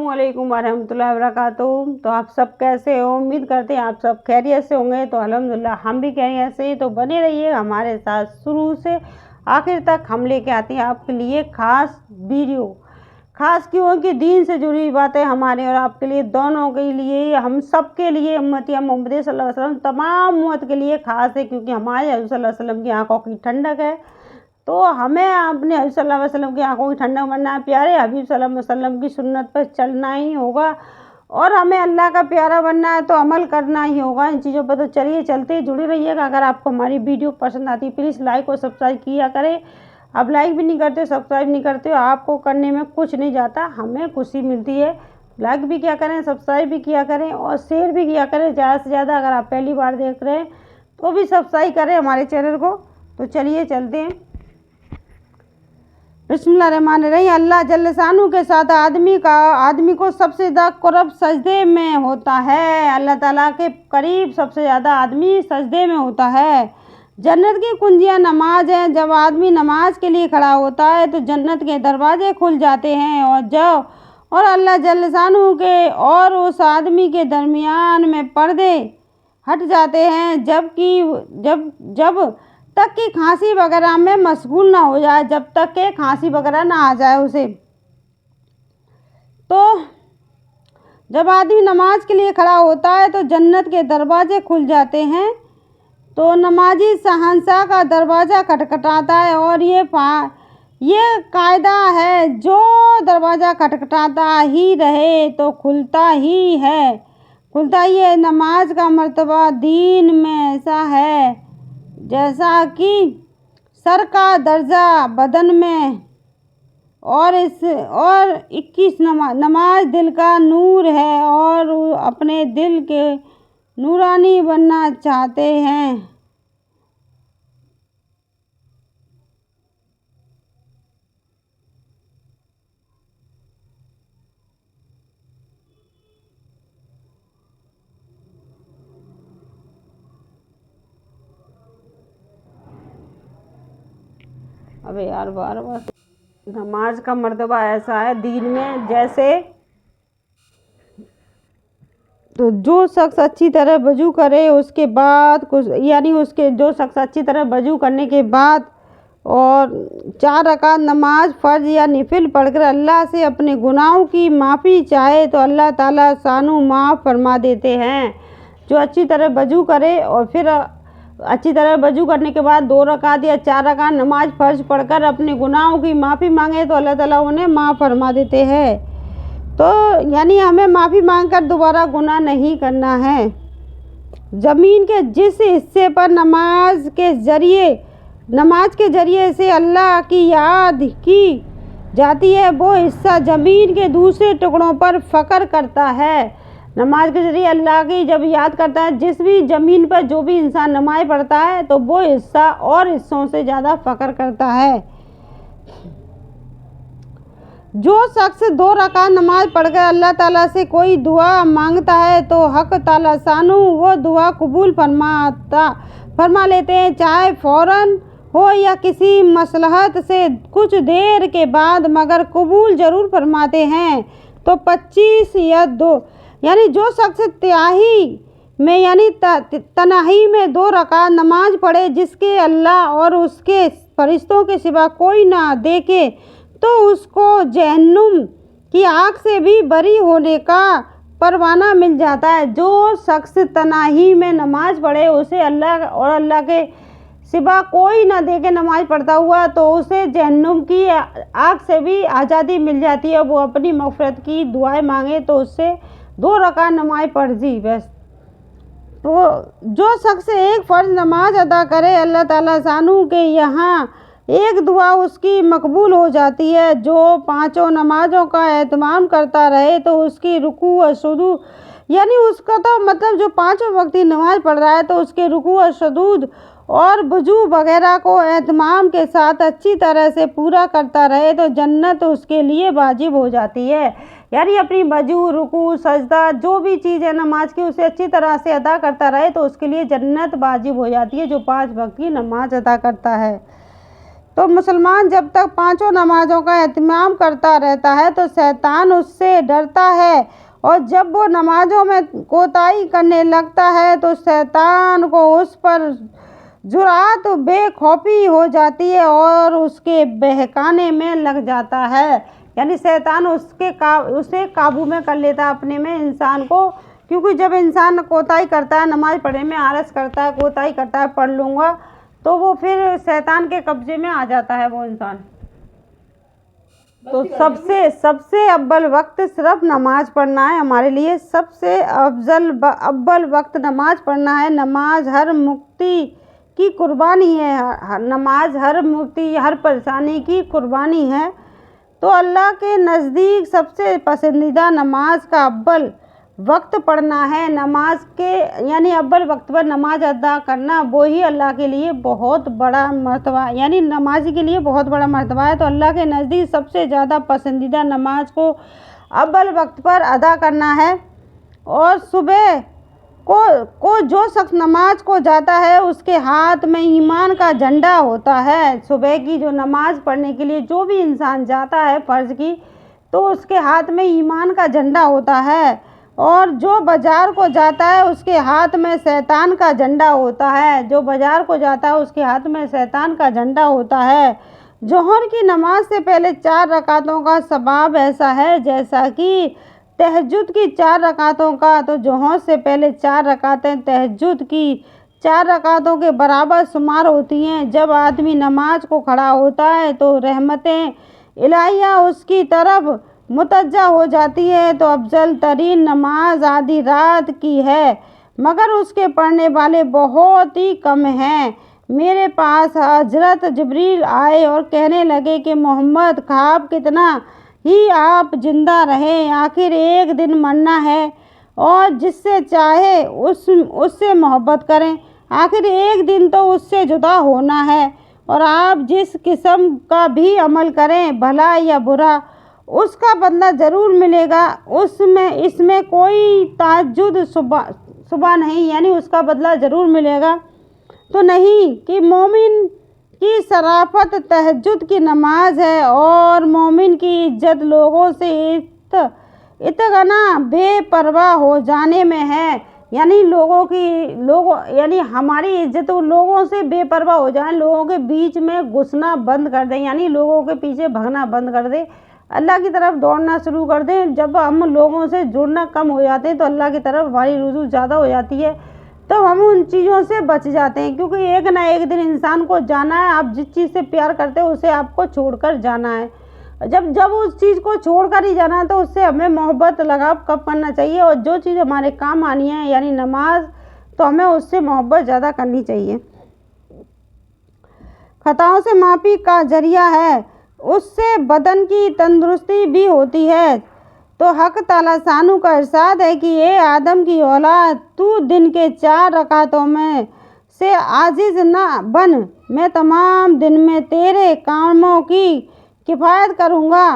अस्सलामुअलैकुम वरहमतुल्लाहि वबरकातुहू। तो आप सब कैसे हो? उम्मीद करते हैं आप सब खैरियत से होंगे। तो अल्हम्दुलिल्लाह हम भी खैरियत से। तो बने रहिए हमारे साथ, शुरू से आखिर तक हम लेके आते हैं आपके लिए ख़ास वीडियो। ख़ास क्यों कि दीन से जुड़ी बातें हमारे और आपके लिए, दोनों के लिए, हम सब के लिए, उम्मती मोहम्मद सल्लल्लाहु अलैहि वसल्लम तमाम उम्मत के लिए ख़ास है, क्योंकि हमारे हज़रत सल्लल्लाहु अलैहि वसल्लम की आंखों की ठंडक है। तो हमें अपने हबीब सल्लल्लाहु अलैहि वसल्लम की आंखों की ठंडक बनना है, प्यारे हबीब सल्लल्लाहु अलैहि वसल्लम की सुन्नत पर चलना ही होगा और हमें अल्लाह का प्यारा बनना है, तो अमल करना ही होगा इन चीज़ों पर। तो चलिए चलते, जुड़े रहिएगा। अगर आपको हमारी वीडियो पसंद आती है प्लीज़ लाइक और सब्सक्राइब किया करें। आप लाइक भी नहीं करते, सब्सक्राइब नहीं करते हो, आपको करने में कुछ नहीं जाता, हमें खुशी मिलती है। लाइक भी किया करें, सब्सक्राइब भी किया करें और शेयर भी किया करें ज़्यादा से ज़्यादा। अगर आप पहली बार देख रहे हैं तो भी सब्सक्राइब करें हमारे चैनल को। तो चलिए चलते हैं। बिस्मिल्लाहिर्रहमानिर्रहीम। अल्लाह जल्ल शानू के साथ आदमी को सबसे ज़्यादा कुर्ब सजदे में होता है। अल्लाह ताला के करीब सबसे ज़्यादा आदमी सजदे में होता है। जन्नत की कुंजियाँ नमाज हैं। जब आदमी नमाज के लिए खड़ा होता है तो जन्नत के दरवाजे खुल जाते हैं और अल्लाह जल्ल शानू के और उस आदमी के दरमियान में पर्दे हट जाते हैं, जब तक कि खांसी वगैरह में मशगूल ना हो जाए, जब तक कि खांसी वगैरह ना आ जाए उसे। तो जब आदमी नमाज के लिए खड़ा होता है तो जन्नत के दरवाजे खुल जाते हैं। तो नमाजी शहंशाह का दरवाज़ा खटखटाता है और ये कायदा है, जो दरवाज़ा खटखटाता ही रहे तो खुलता ही है। नमाज का मर्तबा दीन में ऐसा है जैसा कि सर का दर्जा बदन में, और 21 नमाज दिल का नूर है और अपने दिल के नूरानी बनना चाहते हैं। अबे यार बार नमाज का मर्तबा ऐसा है दीन में जैसे, तो जो शख्स अच्छी तरह वजू करे उसके बाद जो शख्स अच्छी तरह वजू करने के बाद और 4 रकात नमाज फ़र्ज या नफिल पढ़कर अल्लाह से अपने गुनाहों की माफ़ी चाहे तो अल्लाह ताला शानू माफ़ फरमा देते हैं। जो अच्छी तरह वजू करे और फिर अच्छी तरह वजू करने के बाद 2 रकात या 4 रकात नमाज फ़र्ज पढ़कर अपने गुनाहों की माफ़ी मांगे तो अल्लाह ताला उन्हें माफ़ फरमा देते हैं। तो यानी हमें माफ़ी मांगकर दोबारा गुनाह नहीं करना है। ज़मीन के जिस हिस्से पर नमाज के ज़रिए से अल्लाह की याद की जाती है वो हिस्सा ज़मीन के दूसरे टुकड़ों पर फ़ख्र करता है। नमाज के ज़रिए अल्लाह की जब याद करता है, जिस भी ज़मीन पर जो भी इंसान नमाज पढ़ता है तो वो हिस्सा और हिस्सों से ज़्यादा फ़ख्र करता है। जो शख्स 2 रकात नमाज पढ़कर अल्लाह ताला से कोई दुआ मांगता है तो हक ताला शानू वो दुआ कबूल फरमा लेते हैं, चाहे फ़ौरन हो या किसी मसलहत से कुछ देर के बाद, मगर कबूल ज़रूर फरमाते हैं। तो 25 या 2 यानी जो शख्स तनाही में 2 रकात नमाज पढ़े जिसके अल्लाह और उसके फरिश्तों के सिवा कोई ना देखे तो उसको जहन्नुम की आग से भी बरी होने का परवाना मिल जाता है। जो शख्स तनाही में नमाज पढ़े उसे अल्लाह के सिवा कोई ना देखे नमाज पढ़ता हुआ तो उसे जहन्नुम की आग से भी आज़ादी मिल जाती है। वो अपनी मग़फ़िरत की दुआएं मांगे तो उससे 2 रकात नमाज पढ़ जी बस। तो जो शख्स एक फ़र्ज नमाज अदा करे अल्लाह ताला शानू के यहाँ एक दुआ उसकी मकबूल हो जाती है। जो 5 नमाज़ों का एहतमाम करता रहे तो उसकी रुकू और सुजूद, यानी उसका तो मतलब जो 5 वक्त की नमाज पढ़ रहा है तो उसके रुकू और सुजूद और वजू वगैरह को एहतमाम के साथ अच्छी तरह से पूरा करता रहे तो जन्नत उसके लिए वाजिब हो जाती है। यानी अपनी वजू, रुकू, सजदा जो भी चीज़ है नमाज की उसे अच्छी तरह से अदा करता रहे तो उसके लिए जन्नत वाजिब हो जाती है, जो 5 वक्त की नमाज अदा करता है। تو مسلمان جب تک پانچوں نمازوں کا اہتمام کرتا رہتا ہے تو شیطان اس سے ڈرتا ہے، اور جب وہ نمازوں میں کوتاہی کرنے لگتا ہے تو شیطان کو اس پر جرأت بے خوفی ہو جاتی ہے اور اس کے بہکانے میں لگ جاتا ہے، یعنی شیطان اسے قابو میں کر لیتا ہے اپنے میں انسان کو، کیونکہ جب انسان کوتاہی کرتا ہے، نماز پڑھنے میں آلس کرتا ہے، کوتاہی کرتا ہے پڑھ لوں گا، تو وہ پھر شیطان کے قبضے میں آ جاتا ہے وہ انسان۔ تو سب سے اول وقت صرف نماز پڑھنا ہے ہمارے لیے، سب سے اول وقت نماز پڑھنا ہے۔ نماز ہر مقتی کی قربانی ہے، نماز ہر مقتی ہر پریشانی کی قربانی ہے۔ تو اللہ کے نزدیک سب سے پسندیدہ نماز کا اول وقت پڑھنا ہے، نماز کے یعنی اول وقت پر نماز ادا کرنا وہی اللہ کے لیے بہت بڑا مرتبہ، یعنی نمازی کے لیے بہت بڑا مرتبہ ہے۔ تو اللہ کے نزدیک سب سے زیادہ پسندیدہ نماز کو اول وقت پر ادا کرنا ہے، اور صبح کو جو شخص نماز کو جاتا ہے اس کے ہاتھ میں ایمان کا جھنڈا ہوتا ہے۔ صبح کی جو نماز پڑھنے کے لیے جو بھی انسان جاتا ہے فرض کی، تو اس کے ہاتھ میں ایمان کا جھنڈا ہوتا ہے، اور جو بازار کو جاتا ہے اس کے ہاتھ میں شیطان کا جھنڈا ہوتا ہے، جو بازار کو جاتا ہے اس کے ہاتھ میں شیطان کا جھنڈا ہوتا ہے۔ ظہر کی نماز سے پہلے 4 رکعتوں کا ثواب ایسا ہے جیسا کہ تہجد کی 4 رکعتوں کا، تو ظہر سے پہلے 4 رکعتیں تہجد کی 4 رکعتوں کے برابر شمار ہوتی ہیں۔ جب آدمی نماز کو کھڑا ہوتا ہے تو رحمتیں الہیہ اس کی طرف متوجہ ہو جاتی ہے۔ تو افضل ترین نماز آدھی رات کی ہے، مگر اس کے پڑھنے والے بہت ہی کم ہیں۔ میرے پاس حضرت جبریل آئے اور کہنے لگے کہ محمد، خواب کتنا ہی آپ زندہ رہیں، آخر ایک دن مرنا ہے، اور جس سے چاہے اس سے محبت کریں، آخر ایک دن تو اس سے جدا ہونا ہے، اور آپ جس قسم کا بھی عمل کریں بھلا یا برا، اس کا بدلہ ضرور ملے گا، اس میں کوئی تعجب شبہ نہیں، یعنی اس کا بدلہ ضرور ملے گا۔ تو نہیں کہ مومن کی شرافت تہجد کی نماز ہے، اور مومن کی عزت لوگوں سے اتنا بے پرواہ ہو جانے میں ہے، یعنی یعنی ہماری عزت لوگوں سے بے پرواہ ہو جائیں، لوگوں کے بیچ میں گھسنا بند کر دیں، یعنی لوگوں کے پیچھے بھگنا بند کر دیں، اللہ کی طرف دوڑنا شروع کر دیں۔ جب ہم لوگوں سے جڑنا کم ہو جاتے ہیں تو اللہ کی طرف ہماری رجوع زیادہ ہو جاتی ہے، تو ہم ان چیزوں سے بچ جاتے ہیں، کیونکہ ایک نہ ایک دن انسان کو جانا ہے۔ آپ جس چیز سے پیار کرتے ہیں اسے آپ کو چھوڑ کر جانا ہے، جب اس چیز کو چھوڑ کر ہی جانا ہے تو اس سے ہمیں محبت لگاؤ کب کرنا چاہیے، اور جو چیز ہمارے کام آنی ہے یعنی نماز، تو ہمیں اس سے محبت زیادہ کرنی چاہیے۔ خطاؤں سے معافی کا ذریعہ ہے، اس سے بدن کی تندرستی بھی ہوتی ہے۔ تو حق تعالیٰ شانہ کا ارشاد ہے کہ اے آدم کی اولاد، تو دن کے 4 رکعتوں میں سے عاجز نہ بن، میں تمام دن میں تیرے کاموں کی کفایت کروں گا۔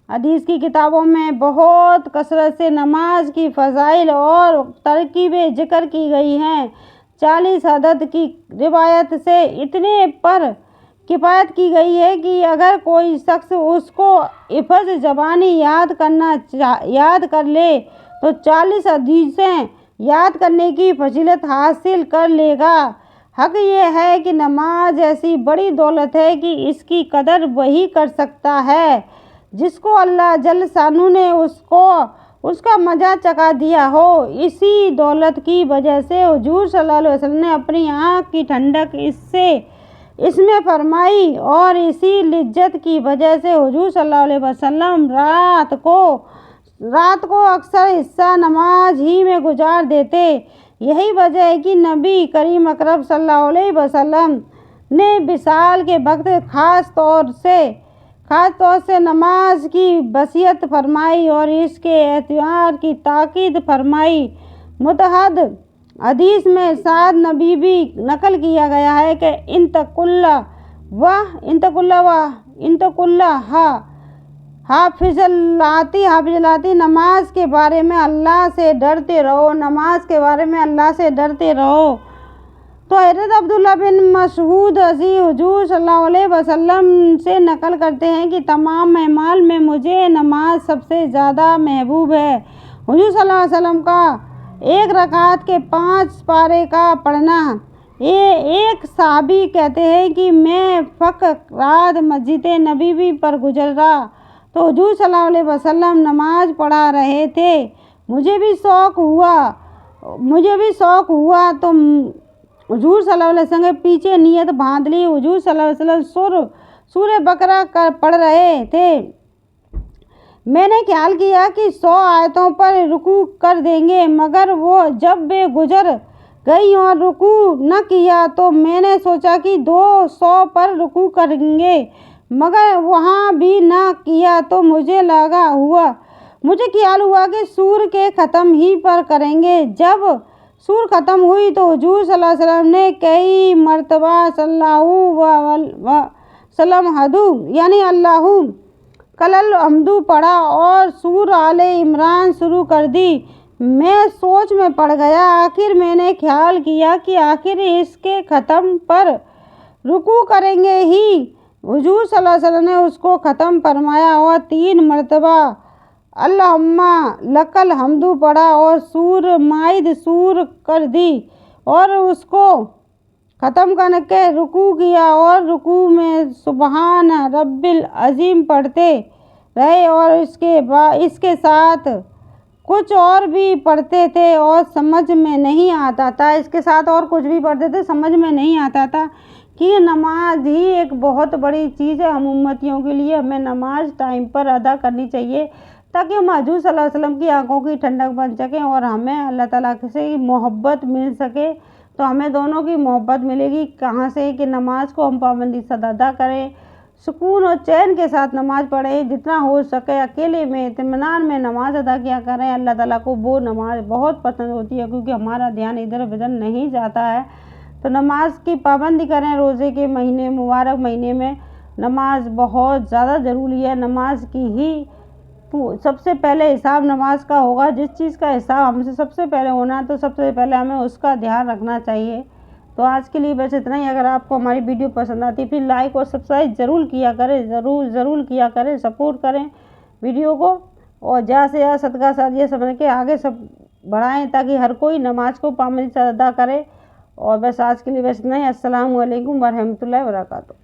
حدیث کی کتابوں میں بہت کثرت سے نماز کی فضائل اور ترکیبیں ذکر کی گئی ہیں۔ 40 عدد کی روایت سے اتنے پر کفایت کی گئی ہے کہ اگر کوئی شخص اس کو حفظ زبانی یاد کر لے تو 40 حدیثیں یاد کرنے کی فضیلت حاصل کر لے گا۔ حق یہ ہے کہ نماز ایسی بڑی دولت ہے کہ اس کی قدر وہی کر سکتا ہے جس کو اللہ جل شانہ نے اس کا مزہ چکھا دیا ہو۔ اسی دولت کی وجہ سے حضور صلی اللہ علیہ وسلم نے اپنی آنکھ کی ٹھنڈک اس میں فرمائی، اور اسی لذت کی وجہ سے حضور صلی اللہ علیہ وسلم رات کو اکثر حصہ نماز ہی میں گزار دیتے۔ یہی وجہ ہے کہ نبی کریم اکرم صلی اللہ علیہ وسلم نے وصال کے وقت خاص طور سے نماز کی وصیت فرمائی اور اس کے اہتمام کی تاکید فرمائی۔ متعدد حدیث میں ارشاد نبی بھی نقل کیا گیا ہے کہ حافظ نماز کے بارے میں اللہ سے ڈرتے رہو، نماز کے بارے میں اللہ سے ڈرتے رہو۔ तो हज़रत अब्दुल्ला बिन मसऊद रज़ी हुजूर सल्लल्लाहु अलैहि वसल्लम से नकल करते हैं कि तमाम अमाल में मुझे नमाज सबसे ज़्यादा महबूब है। हुजूर सल्लल्लाहु अलैहि वसल्लम का एक रकात के 5 पारे का पढ़ना। ये एक सहाबी कहते हैं कि मैं फ़क़्र रात मस्जिद नबवी पर गुजरा तो हुजूर सल्लल्लाहु अलैहि वसल्लम नमाज पढ़ा रहे थे। मुझे भी शौक़ हुआ तो हुजूर सल्लल्लाहु अलैहि वसल्लम के पीछे नियत बांध ली। हुजूर सल्लल्लाहु अलैहि वसल्लम सूरह बकरा पढ़ रहे थे। मैंने ख्याल किया कि 100 आयतों पर रुकू कर देंगे, मगर वो जब वे गुजर गई और रुकू न किया तो मैंने सोचा कि 200 पर रुकू करेंगे, मगर वहाँ भी न किया तो मुझे ख्याल हुआ कि सूर के ख़त्म ही पर करेंगे। जब सूर ख़त्म हुई तो हुजूर सल्लल्लाहु अलैहि वसल्लम ने कई मरतबा सल्लल्लाहु वसल्लम हदू यानी अल्लाहु कलल हमदू पढ़ा और सूर आले इमरान शुरू कर दी। मैं सोच में पड़ गया। आखिर मैंने ख्याल किया कि आखिर इसके ख़त्म पर रुकू करेंगे ही। हुजूर सल्लल्लाहु अलैहि वसल्लम ने उसको ख़त्म फरमाया और 3 मरतबा अल्लाहुम्मा लकल हमदू पढ़ा और सूर माइद सूर कर दी और उसको ख़त्म करके रुकू किया और रुकू में सुबहान रब्बिल अज़ीम पढ़ते रहे और इसके साथ कुछ और भी पढ़ते थे और समझ में नहीं आता था। इसके साथ और कुछ भी पढ़ते थे, समझ में नहीं आता था कि नमाज ही एक बहुत बड़ी चीज़ है। हम उम्मतियों के लिए हमें नमाज टाइम पर अदा करनी चाहिए ताकि हम हजूर सल्लल्लाहु अलैहि वसल्लम की आंखों की ठंडक बन सकें और हमें अल्लाह ताला से मोहब्बत मिल सके। तो हमें दोनों की मोहब्बत मिलेगी कहाँ से कि नमाज को हम पाबंदी से अदा करें, सुकून और चैन के साथ नमाज पढ़ें, जितना हो सके अकेले में इत्मीनान में नमाज अदा किया करें। अल्लाह ताला को वो नमाज बहुत पसंद होती है क्योंकि हमारा ध्यान इधर उधर नहीं जाता है। तो नमाज की पाबंदी करें। रोज़े के महीने मुबारक महीने में नमाज बहुत ज़्यादा ज़रूरी है। नमाज की ही सबसे पहले हिसाब नमाज का होगा। जिस चीज़ का हिसाब हमसे सबसे पहले होना है तो सबसे पहले हमें उसका ध्यान रखना चाहिए। तो आज के लिए बस इतना ही। अगर आपको हमारी वीडियो पसंद आती है फिर लाइक और सब्सक्राइब ज़रूर किया करें, ज़रूर किया करें, सपोर्ट करें वीडियो को और ज़्यादा से ज़्यादा सदका साजिया समझ के आगे सब बढ़ाएं ताकि हर कोई नमाज को पाबंदी से अदा करे। और बस आज के लिए बस इतना ही। अस्सलामु अलैकुम व रहमतुल्लाहि व बरकातहू।